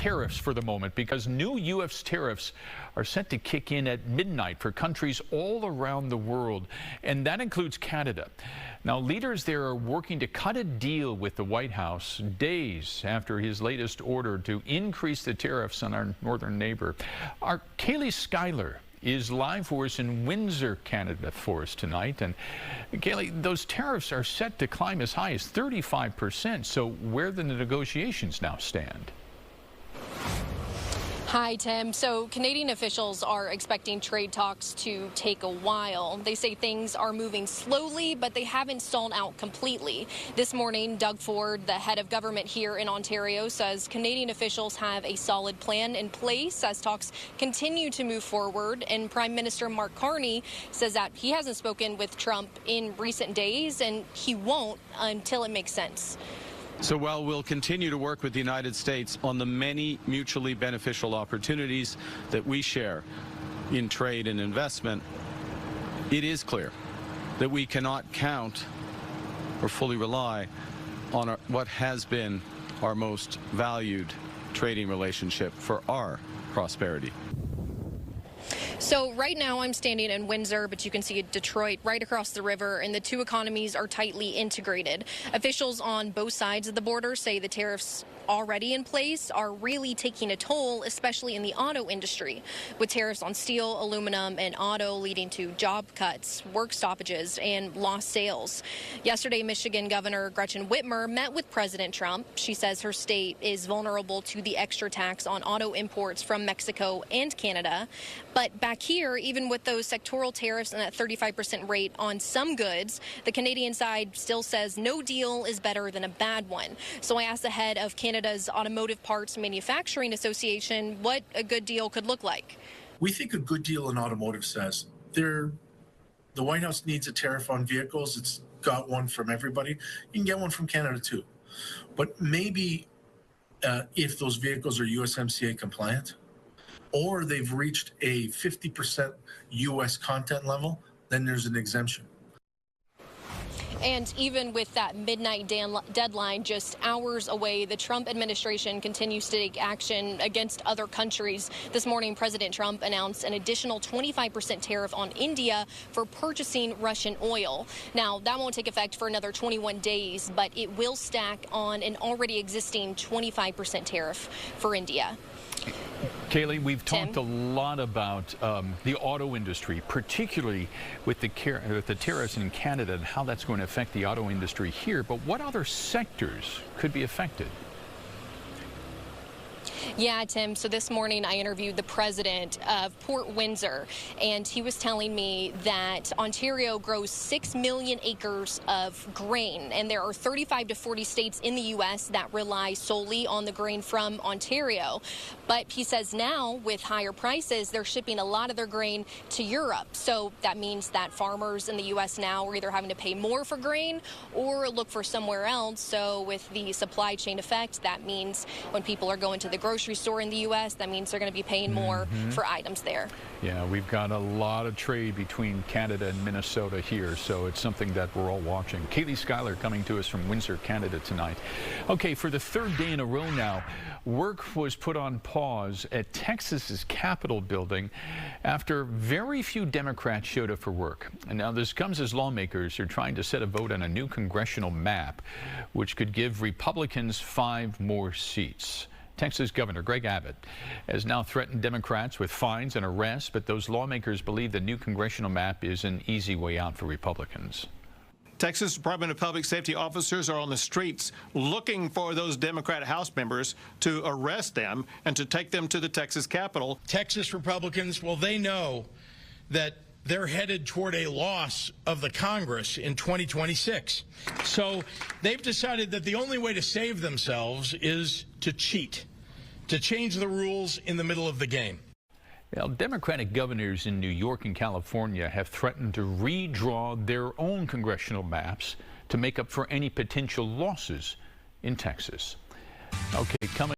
tariffs for the moment, because new U.S. tariffs are set to kick in at midnight for countries all around the world, and that includes Canada. Now, leaders there are working to cut a deal with the White House days after his latest order to increase the tariffs on our northern neighbor. Our Kaylee Schuyler is live for us in Windsor, Canada for us tonight. And Kaylee, those tariffs are set to climb as high as 35%. So where do the negotiations now stand? Hi, Tim. So Canadian officials are expecting trade talks to take a while. They say things are moving slowly, but they haven't stalled out completely. This morning, Doug Ford, the head of government here in Ontario, says Canadian officials have a solid plan in place as talks continue to move forward. And Prime Minister Mark Carney says that he hasn't spoken with Trump in recent days, and he won't until it makes sense. So while we'll continue to work with the United States on the many mutually beneficial opportunities that we share in trade and investment, it is clear that we cannot count or fully rely on what has been our most valued trading relationship for our prosperity. So right now I'm standing in Windsor, but you can see Detroit right across the river, and the two economies are tightly integrated. Officials on both sides of the border say the tariffs already in place are really taking a toll, especially in the auto industry, with tariffs on steel, aluminum, and auto leading to job cuts, work stoppages, and lost sales. Yesterday, Michigan Governor Gretchen Whitmer met with President Trump. She says her state is vulnerable to the extra tax on auto imports from Mexico and Canada. But back here, even with those sectoral tariffs and that 35% rate on some goods, the Canadian side still says no deal is better than a bad one. So I asked the head of Canada's Automotive Parts Manufacturing Association what a good deal could look like. We think a good deal in automotive says the White House needs a tariff on vehicles. It's got one from everybody. You can get one from Canada too. But maybe if those vehicles are USMCA compliant, or they've reached a 50% U.S. content level, then there's an exemption. And even with that midnight deadline just hours away, the Trump administration continues to take action against other countries. This morning, President Trump announced an additional 25% tariff on India for purchasing Russian oil. Now, that won't take effect for another 21 days, but it will stack on an already existing 25% tariff for India. Kaylee, we've talked a lot about the auto industry, particularly with the tariffs in Canada and how that's going to affect the auto industry here. But what other sectors could be affected? Yeah, Tim. So this morning I interviewed the president of Port Windsor, and he was telling me that Ontario grows 6 million acres of grain, and there are 35 to 40 states in the U.S. that rely solely on the grain from Ontario. But he says now, with higher prices, they're shipping a lot of their grain to Europe. So that means that farmers in the U.S. now are either having to pay more for grain or look for somewhere else. So with the supply chain effect, that means when people are going to the grocery store in the U.S., that means they're going to be paying more for items there. Yeah, we've got a lot of trade between Canada and Minnesota here, so it's something that we're all watching. Kaylee Schuyler coming to us from Windsor, Canada tonight. Okay, for the third day in a row now, work was put on pause at Texas's Capitol building after very few Democrats showed up for work. And now this comes as lawmakers are trying to set a vote on a new congressional map, which could give Republicans 5 more seats. Texas Governor Greg Abbott has now threatened Democrats with fines and arrests, but those lawmakers believe the new congressional map is an easy way out for Republicans. Texas Department of Public Safety officers are on the streets looking for those Democrat House members to arrest them and to take them to the Texas Capitol. Texas Republicans, well, they know that they're headed toward a loss of the Congress in 2026. So they've decided that the only way to save themselves is to cheat, to change the rules in the middle of the game. Well, Democratic governors in New York and California have threatened to redraw their own congressional maps to make up for any potential losses in Texas. Okay, coming